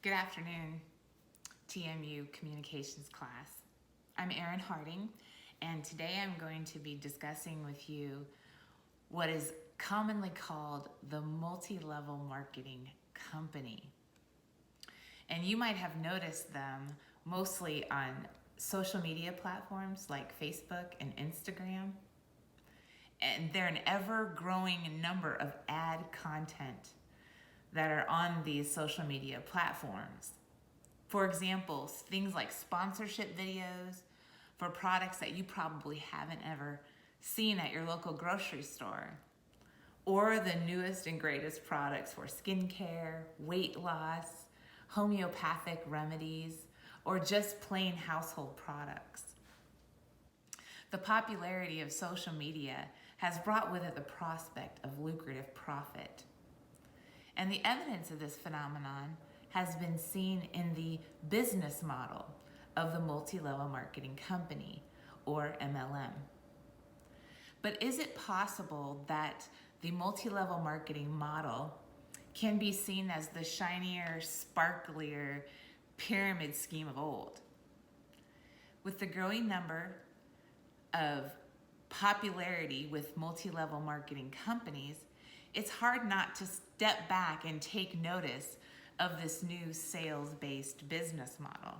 Good afternoon, TMU Communications class. I'm Erin Harding, and today I'm going to be discussing with you what is commonly called the multi-level marketing company. And you might have noticed them mostly on social media platforms like Facebook and Instagram. And they're an ever-growing number of ad content that are on these social media platforms. For example, things like sponsorship videos for products that you probably haven't ever seen at your local grocery store, or the newest and greatest products for skincare, weight loss, homeopathic remedies, or just plain household products. The popularity of social media has brought with it the prospect of lucrative profit. And the evidence of this phenomenon has been seen in the business model of the multi-level marketing company, or MLM. But is it possible that the multi-level marketing model can be seen as the shinier, sparklier pyramid scheme of old? With the growing number of popularity with multi-level marketing companies, it's hard not to step back and take notice of this new sales-based business model.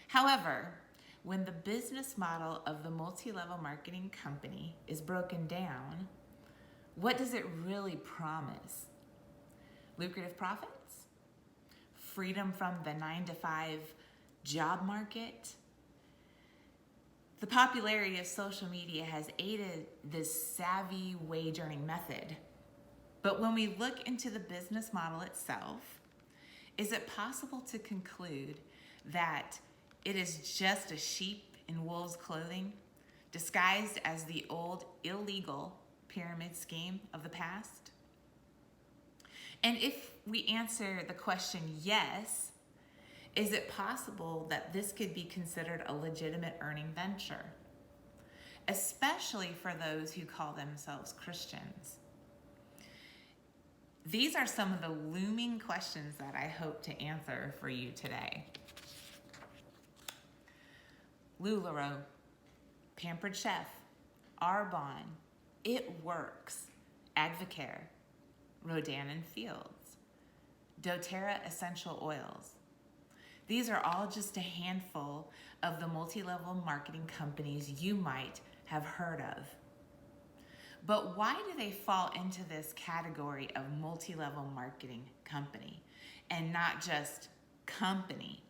However, when the business model of the multi-level marketing company is broken down, what does it really promise? Lucrative profits? Freedom from the 9-to-5 job market? The popularity of social media has aided this savvy wage earning method. But when we look into the business model itself, is it possible to conclude that it is just a sheep in wolf's clothing, disguised as the old illegal pyramid scheme of the past? And if we answer the question yes, is it possible that this could be considered a legitimate earning venture, especially for those who call themselves Christians? These are some of the looming questions that I hope to answer for you today. LuLaRoe, Pampered Chef, Arbonne, It Works, Advocare, Rodan and Fields, doTERRA Essential Oils. These are all just a handful of the multi-level marketing companies you might have heard of. But why do they fall into this category of multi-level marketing company and not just company?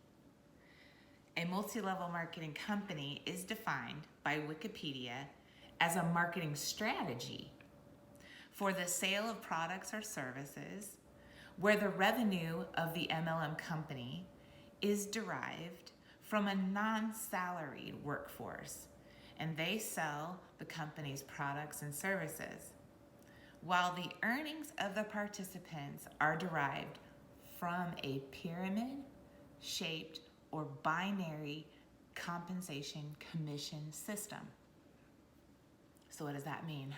A multi-level marketing company is defined by Wikipedia as a marketing strategy for the sale of products or services where the revenue of the MLM company is derived from a non-salaried workforce, and they sell the company's products and services, while the earnings of the participants are derived from a pyramid-shaped or binary compensation commission system. So what does that mean?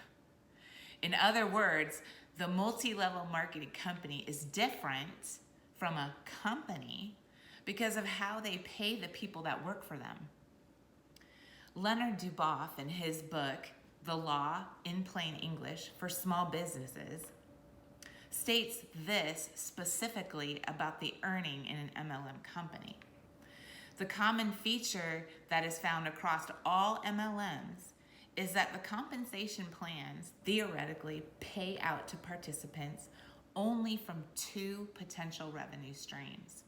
In other words, the multi-level marketing company is different from a company because of how they pay the people that work for them. Leonard Duboff, in his book, The Law in Plain English for Small Businesses, states this specifically about the earning in an MLM company. The common feature that is found across all MLMs is that the compensation plans theoretically pay out to participants only from two potential revenue streams.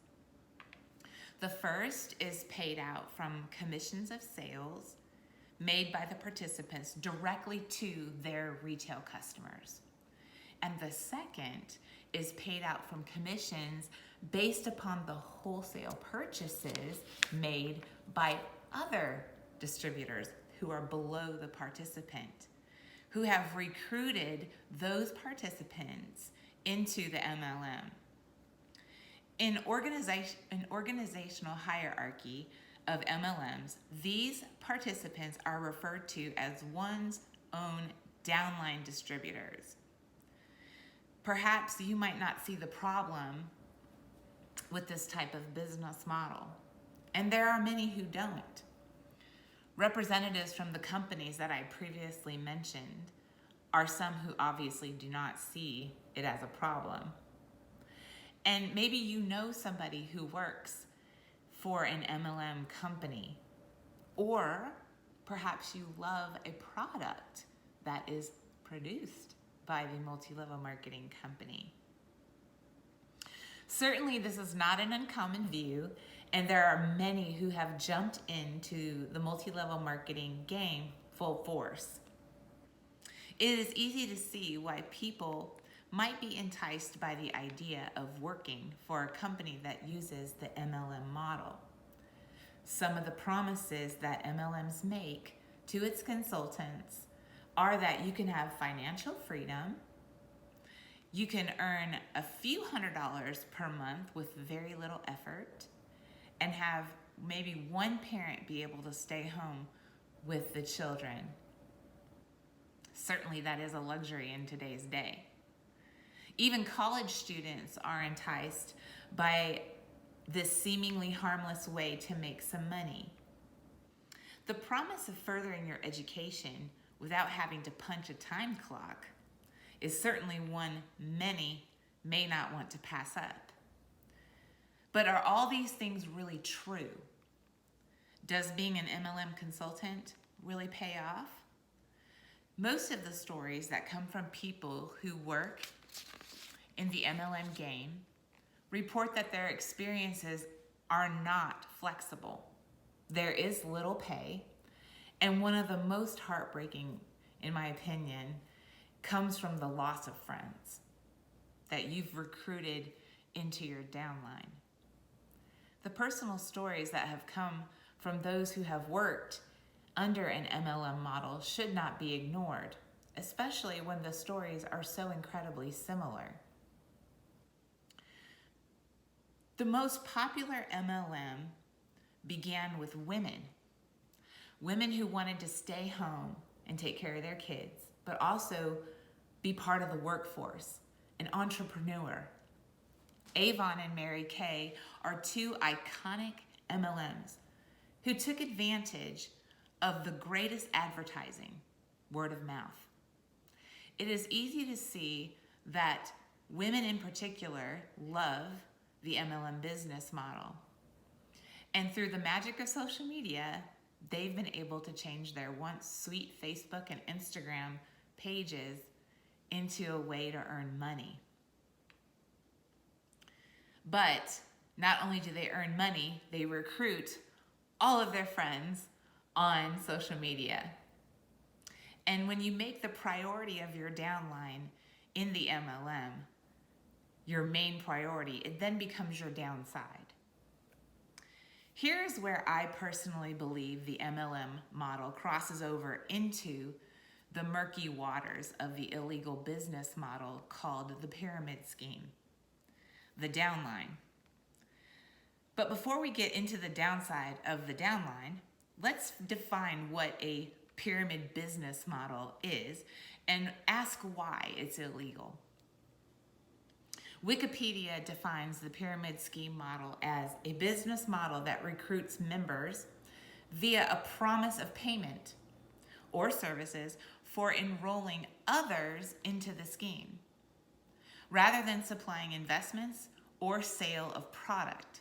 The first is paid out from commissions of sales made by the participants directly to their retail customers. And the second is paid out from commissions based upon the wholesale purchases made by other distributors who are below the participant, who have recruited those participants into the MLM. In organizational hierarchy of MLMs, these participants are referred to as one's own downline distributors. Perhaps you might not see the problem with this type of business model, and there are many who don't. Representatives from the companies that I previously mentioned are some who obviously do not see it as a problem. And maybe you know somebody who works for an MLM company, or perhaps you love a product that is produced by the Multilevel marketing company. Certainly, this is not an uncommon view, and there are many who have jumped into the multi-level marketing game full force. It is easy to see why people might be enticed by the idea of working for a company that uses the MLM model. Some of the promises that MLMs make to its consultants are that you can have financial freedom, you can earn a few $100s per month with very little effort, and have maybe one parent be able to stay home with the children. Certainly that is a luxury in today's day. Even college students are enticed by this seemingly harmless way to make some money. The promise of furthering your education without having to punch a time clock is certainly one many may not want to pass up. But are all these things really true? Does being an MLM consultant really pay off? Most of the stories that come from people who work in the MLM game report that their experiences are not flexible. There is little pay, and one of the most heartbreaking, in my opinion, comes from the loss of friends that you've recruited into your downline. The personal stories that have come from those who have worked under an MLM model should not be ignored, especially when the stories are so incredibly similar. The most popular MLM began with women who wanted to stay home and take care of their kids, but also be part of the workforce, an entrepreneur. Avon and Mary Kay are two iconic MLMs who took advantage of the greatest advertising, word of mouth. It is easy to see that women in particular love the MLM business model. And through the magic of social media, they've been able to change their once sweet Facebook and Instagram pages into a way to earn money. But not only do they earn money, they recruit all of their friends on social media. And when you make the priority of your downline in the MLM your main priority, it then becomes your downside. Here's where I personally believe the MLM model crosses over into the murky waters of the illegal business model called the pyramid scheme, the downline. But before we get into the downside of the downline, let's define what a pyramid business model is and ask why it's illegal. Wikipedia defines the pyramid scheme model as a business model that recruits members via a promise of payment or services for enrolling others into the scheme, rather than supplying investments or sale of product.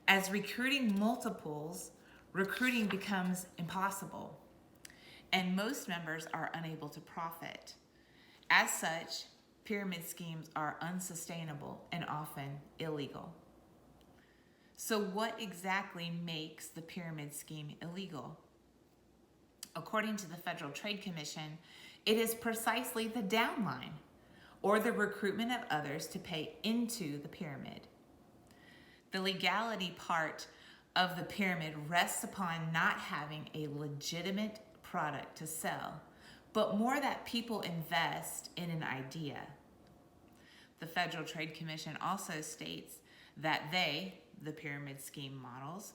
As recruiting multiples, recruiting becomes impossible, and most members are unable to profit. As such, pyramid schemes are unsustainable and often illegal. So what exactly makes the pyramid scheme illegal? According to the Federal Trade Commission, it is precisely the downline, or the recruitment of others to pay into the pyramid. The legality part of the pyramid rests upon not having a legitimate product to sell, but more that people invest in an idea. The Federal Trade Commission also states that they, the pyramid scheme models,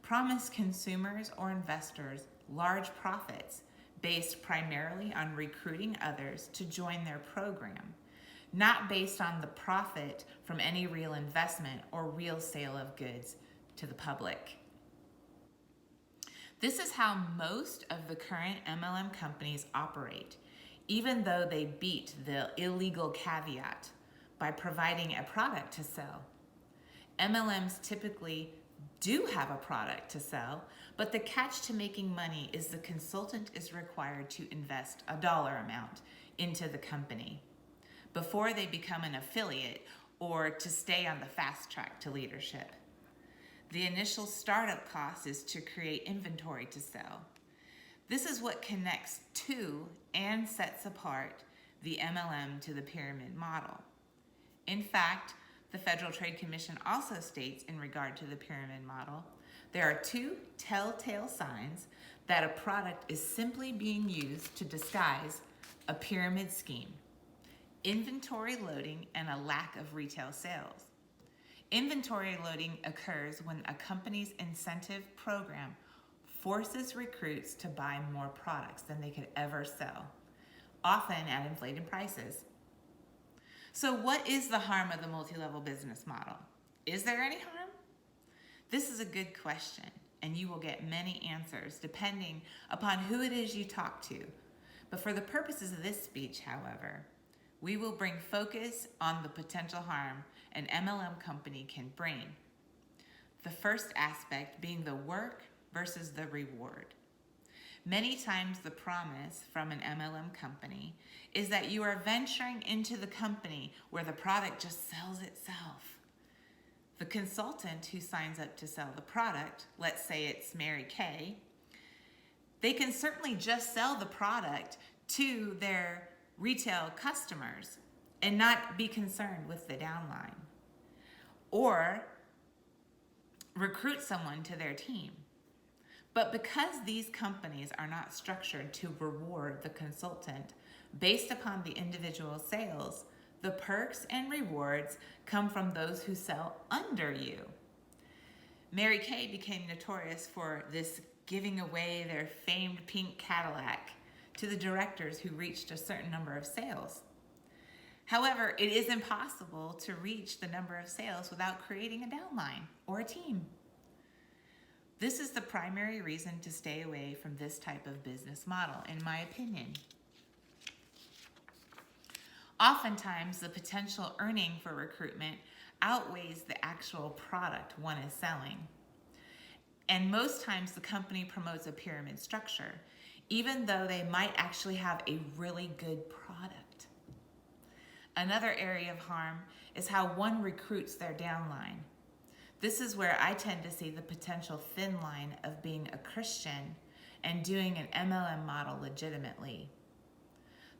promise consumers or investors large profits based primarily on recruiting others to join their program, not based on the profit from any real investment or real sale of goods to the public. This is how most of the current MLM companies operate, even though they beat the illegal caveat by providing a product to sell. MLMs typically do have a product to sell, but the catch to making money is the consultant is required to invest a dollar amount into the company before they become an affiliate or to stay on the fast track to leadership. The initial startup cost is to create inventory to sell. This is what connects to and sets apart the MLM to the pyramid model. In fact, the Federal Trade Commission also states in regard to the pyramid model, there are two telltale signs that a product is simply being used to disguise a pyramid scheme: inventory loading and a lack of retail sales. Inventory loading occurs when a company's incentive program forces recruits to buy more products than they could ever sell, often at inflated prices. So what is the harm of the multi-level business model? Is there any harm? This is a good question, and you will get many answers depending upon who it is you talk to. But for the purposes of this speech, however, we will bring focus on the potential harm an MLM company can bring. The first aspect being the work versus the reward. Many times the promise from an MLM company is that you are venturing into the company where the product just sells itself. The consultant who signs up to sell the product, let's say it's Mary Kay, they can certainly just sell the product to their retail customers and not be concerned with the downline, or recruit someone to their team. But because these companies are not structured to reward the consultant based upon the individual sales, the perks and rewards come from those who sell under you. Mary Kay became notorious for this giving away their famed pink Cadillac to the directors who reached a certain number of sales. However, it is impossible to reach the number of sales without creating a downline or a team. This is the primary reason to stay away from this type of business model, in my opinion. Oftentimes, the potential earning for recruitment outweighs the actual product one is selling. And most times the company promotes a pyramid structure, even though they might actually have a really good product. Another area of harm is how one recruits their downline. This is where I tend to see the potential thin line of being a Christian and doing an MLM model legitimately.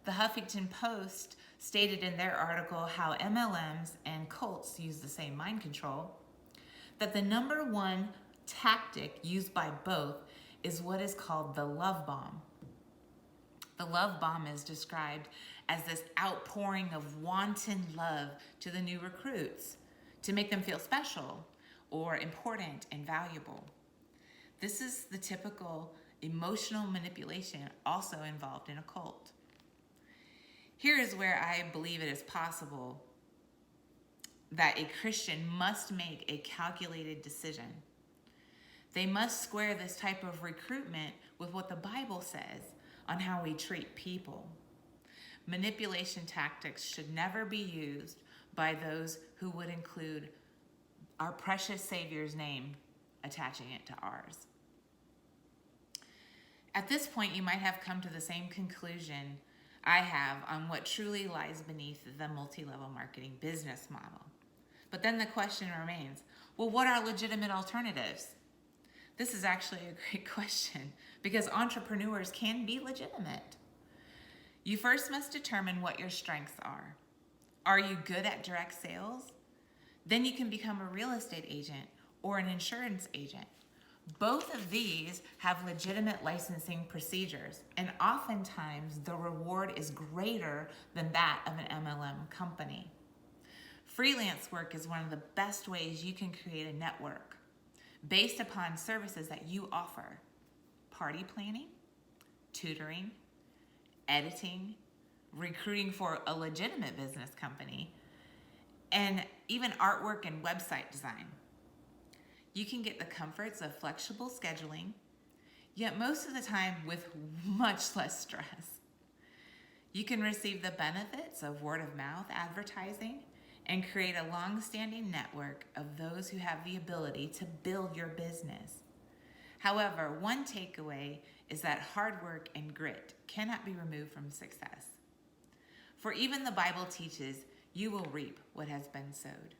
The Huffington Post stated in their article how MLMs and cults use the same mind control, that the number one tactic used by both is what is called the love bomb. The love bomb is described as this outpouring of wanton love to the new recruits to make them feel special or important and valuable. This is the typical emotional manipulation also involved in a cult. Here is where I believe it is possible that a Christian must make a calculated decision. They must square this type of recruitment with what the Bible says on how we treat people. Manipulation tactics should never be used by those who would include our precious Savior's name, attaching it to ours. At this point, you might have come to the same conclusion I have on what truly lies beneath the multi-level marketing business model. But then the question remains, well, what are legitimate alternatives? This is actually a great question because entrepreneurs can be legitimate. You first must determine what your strengths are. Are you good at direct sales? Then you can become a real estate agent or an insurance agent. Both of these have legitimate licensing procedures, and oftentimes the reward is greater than that of an MLM company. Freelance work is one of the best ways you can create a network based upon services that you offer: party planning, tutoring, editing, recruiting for a legitimate business company, and even artwork and website design. You can get the comforts of flexible scheduling, yet most of the time with much less stress. You can receive the benefits of word of mouth advertising and create a long-standing network of those who have the ability to build your business. However, one takeaway is that hard work and grit cannot be removed from success. For even the Bible teaches, you will reap what has been sowed.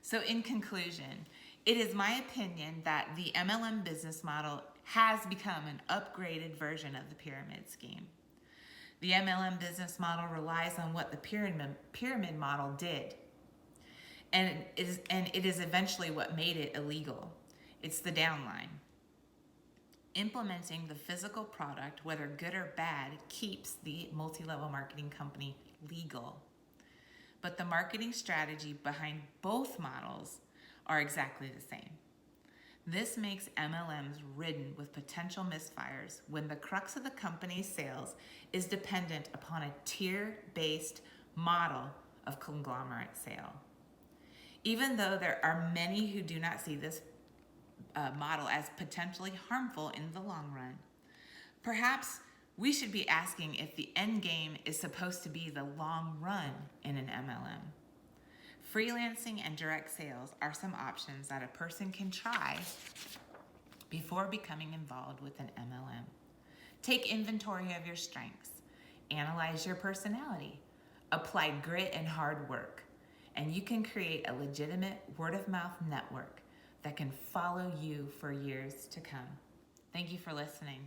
So in conclusion, it is my opinion that the MLM business model has become an upgraded version of the pyramid scheme. The MLM business model relies on what the pyramid model did. And it is eventually what made it illegal. It's the downline. Implementing the physical product, whether good or bad, keeps the multi-level marketing company legal. But the marketing strategy behind both models are exactly the same. This makes MLMs ridden with potential misfires when the crux of the company's sales is dependent upon a tier-based model of conglomerate sale. Even though there are many who do not see this model as potentially harmful in the long run, perhaps we should be asking if the end game is supposed to be the long run in an MLM. Freelancing and direct sales are some options that a person can try before becoming involved with an MLM. Take inventory of your strengths, analyze your personality, apply grit and hard work, and you can create a legitimate word-of-mouth network that can follow you for years to come. Thank you for listening.